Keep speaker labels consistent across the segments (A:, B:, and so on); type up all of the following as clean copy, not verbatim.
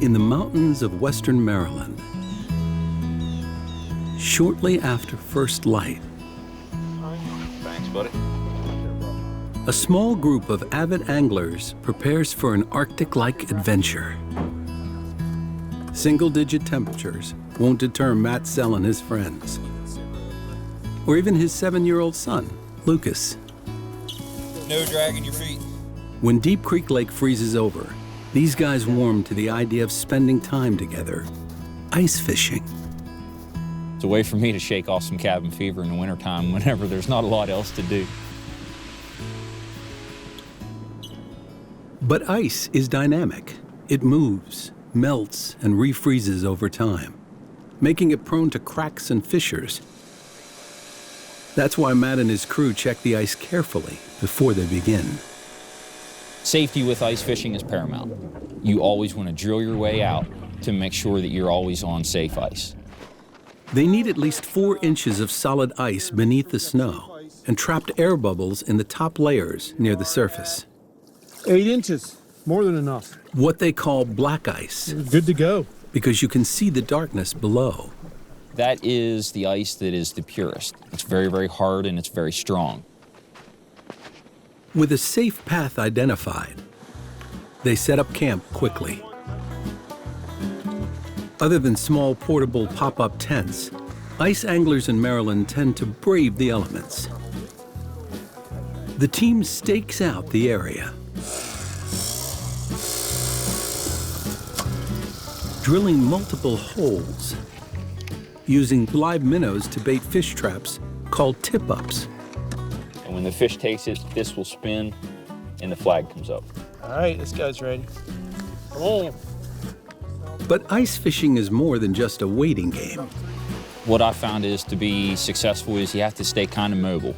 A: in the mountains of western Maryland. Shortly after first light,
B: Thanks, buddy.
A: a small group of avid anglers prepares for an Arctic-like adventure. Single-digit temperatures won't deter Matt Sell and his friends, or even his 7-year-old son, Lucas.
B: No dragging your feet.
A: When Deep Creek Lake freezes over, these guys warm to the idea of spending time together, ice fishing.
B: It's a way for me to shake off some cabin fever in the wintertime whenever there's not a lot else to do.
A: But ice is dynamic. It moves, melts, and refreezes over time, making it prone to cracks and fissures. That's why Matt and his crew check the ice carefully before they begin.
B: Safety with ice fishing is paramount. You always want to drill your way out to make sure that you're always on safe ice.
A: They need at least 4 inches of solid ice beneath the snow and trapped air bubbles in the top layers near the surface.
C: 8 inches, more than enough.
A: What they call black ice.
C: Good to go.
A: Because you can see the darkness below.
B: That is the ice that is the purest. It's very, very hard and it's very strong.
A: With a safe path identified, they set up camp quickly. Other than small portable pop-up tents, ice anglers in Maryland tend to brave the elements. The team stakes out the area, drilling multiple holes, using live minnows to bait fish traps called tip-ups.
B: And when the fish takes it, this will spin and the flag comes up.
C: All right, this guy's ready. Come on.
A: But ice fishing is more than just a waiting game.
B: What I found is to be successful is you have to stay kind of mobile,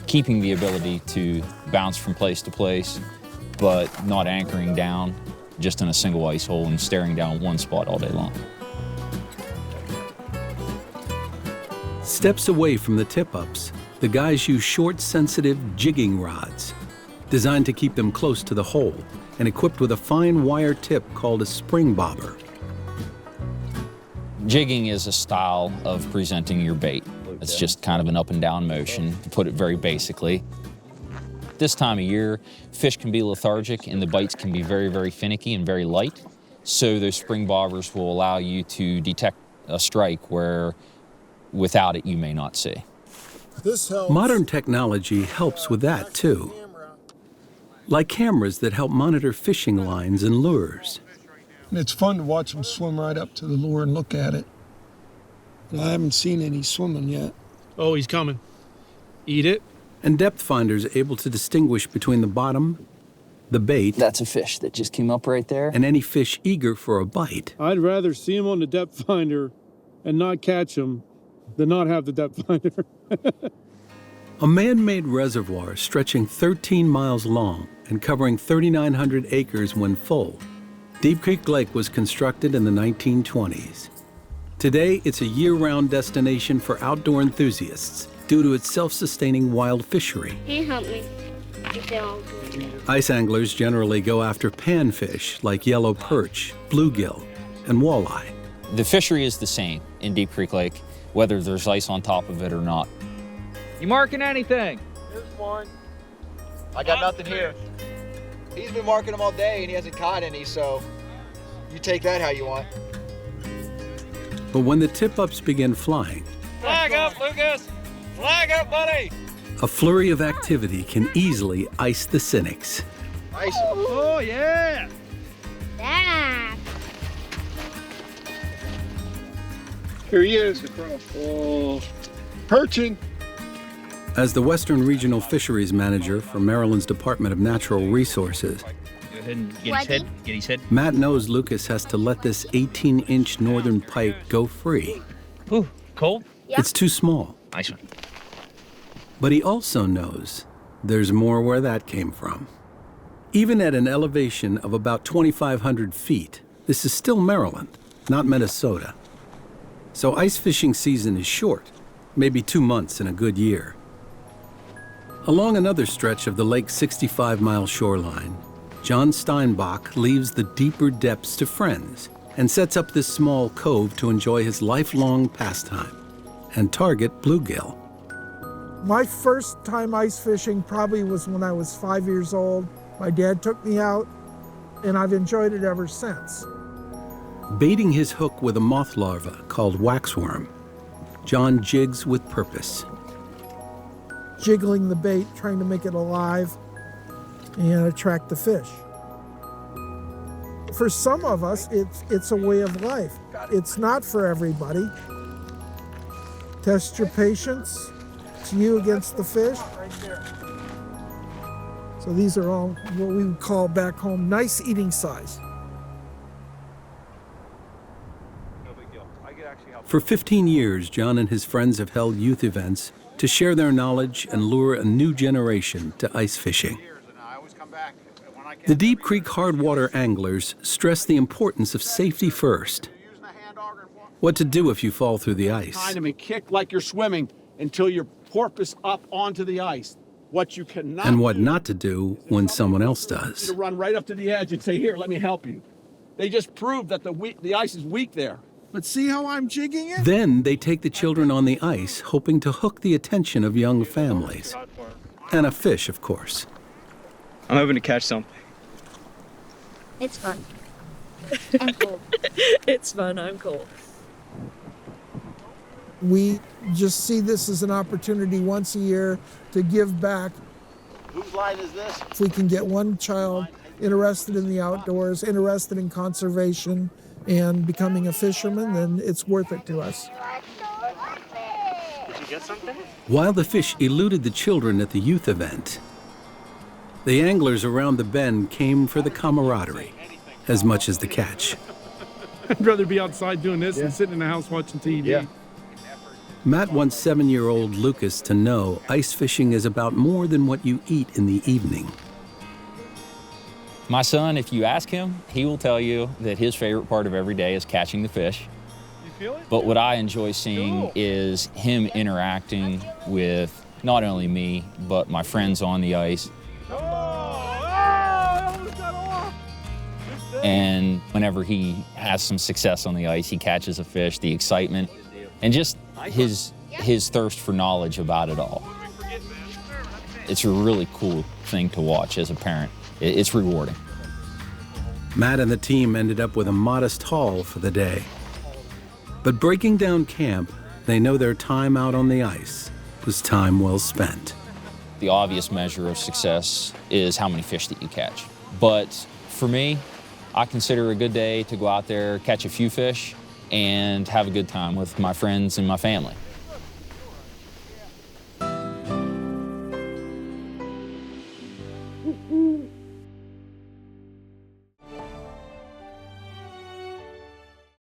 B: keeping the ability to bounce from place to place, but not anchoring down just in a single ice hole and staring down one spot all day long.
A: Steps away from the tip-ups, the guys use short, sensitive jigging rods, designed to keep them close to the hole and equipped with a fine wire tip called a spring bobber.
B: Jigging is a style of presenting your bait. It's just kind of an up and down motion, to put it very basically. This time of year, fish can be lethargic and the bites can be very, very finicky and very light. So those spring bobbers will allow you to detect a strike where without it you may not see.
C: This helps.
A: Modern technology helps with that too, like cameras that help monitor fishing lines and lures.
D: And it's fun to watch them swim right up to the lure and look at it. But I haven't seen any swimming yet.
C: Oh, he's coming. Eat it.
A: And depth finders able to distinguish between the bottom, the bait,
B: That's a fish that just came up right there.
A: and any fish eager for a bite.
C: I'd rather see him on the depth finder and not catch him than not have the depth finder.
A: A man-made reservoir stretching 13 miles long and covering 3,900 acres when full, Deep Creek Lake was constructed in the 1920s. Today, it's a year-round destination for outdoor enthusiasts due to its self-sustaining wild fishery.
E: Can you help me? If they're all good.
A: Ice anglers generally go after panfish like yellow perch, bluegill, and walleye.
B: The fishery is the same in Deep Creek Lake, whether there's ice on top of it or not. You marking anything?
F: Here's one. I got nothing here. He's been marking them all day and he hasn't caught any, so you take that how you want.
A: But when the tip-ups begin flying,
B: Flag up, Lucas! Flag up, buddy!
A: a flurry of activity can easily ice the cynics.
F: Nice.
C: Oh, yeah.
E: Dad.
D: Here he is. Oh, perching.
A: As the Western Regional Fisheries Manager for Maryland's Department of Natural Resources,
B: Go ahead and get his head.
A: Matt knows Lucas has to let this 18-inch northern pike go free.
B: Ooh, cold?
E: Yeah.
A: It's too small.
B: Nice one.
A: But he also knows there's more where that came from. Even at an elevation of about 2,500 feet, this is still Maryland, not Minnesota. So ice fishing season is short, maybe 2 months in a good year. Along another stretch of the lake's 65-mile shoreline, John Steinbach leaves the deeper depths to friends and sets up this small cove to enjoy his lifelong pastime and target bluegill.
G: My first time ice fishing probably was when I was 5 years old. My dad took me out, and I've enjoyed it ever since.
A: Baiting his hook with a moth larva called waxworm, John jigs with purpose.
G: Jiggling the bait, trying to make it alive and attract the fish. For some of us, it's a way of life. It's not for everybody. Test your patience. It's you against the fish. So these are all what we would call back home nice eating size.
A: For 15 years, John and his friends have held youth events to share their knowledge and lure a new generation to ice fishing. The Deep Creek hardwater anglers stress the importance of safety first. What to do if you fall through the ice.
H: Behind them and kick like you're swimming until your porpoise up onto the ice. What you cannot
A: And what not to do when someone else does.
H: To run right up to the edge and say, "Here, let me help you." They just proved that the ice is weak there.
G: But see how I'm jigging it?
A: Then they take the children on the ice, hoping to hook the attention of young families. And a fish, of course.
I: I'm hoping to catch something.
E: It's fun. I'm cool.
J: It's fun, I'm cool.
G: We just see this as an opportunity once a year to give back.
F: Whose line is this?
G: If we can get one child interested in the outdoors, interested in conservation, and becoming a fisherman, then it's worth it to us.
I: Did you get something?
A: While the fish eluded the children at the youth event, the anglers around the bend came for the camaraderie as much as the catch.
C: I'd rather be outside doing this than sitting in the house watching TV.
F: Yeah.
A: Matt wants 7-year-old Lucas to know ice fishing is about more than what you eat in the evening.
B: My son, if you ask him, he will tell you that his favorite part of every day is catching the fish. But what I enjoy seeing is him interacting with not only me, but my friends on the ice. And whenever he has some success on the ice, he catches a fish, the excitement, and just his thirst for knowledge about it all. It's a really cool thing to watch as a parent. It's rewarding.
A: Matt and the team ended up with a modest haul for the day. But breaking down camp, they know their time out on the ice was time well spent.
B: The obvious measure of success is how many fish that you catch. But for me, I consider a good day to go out there, catch a few fish, and have a good time with my friends and my family.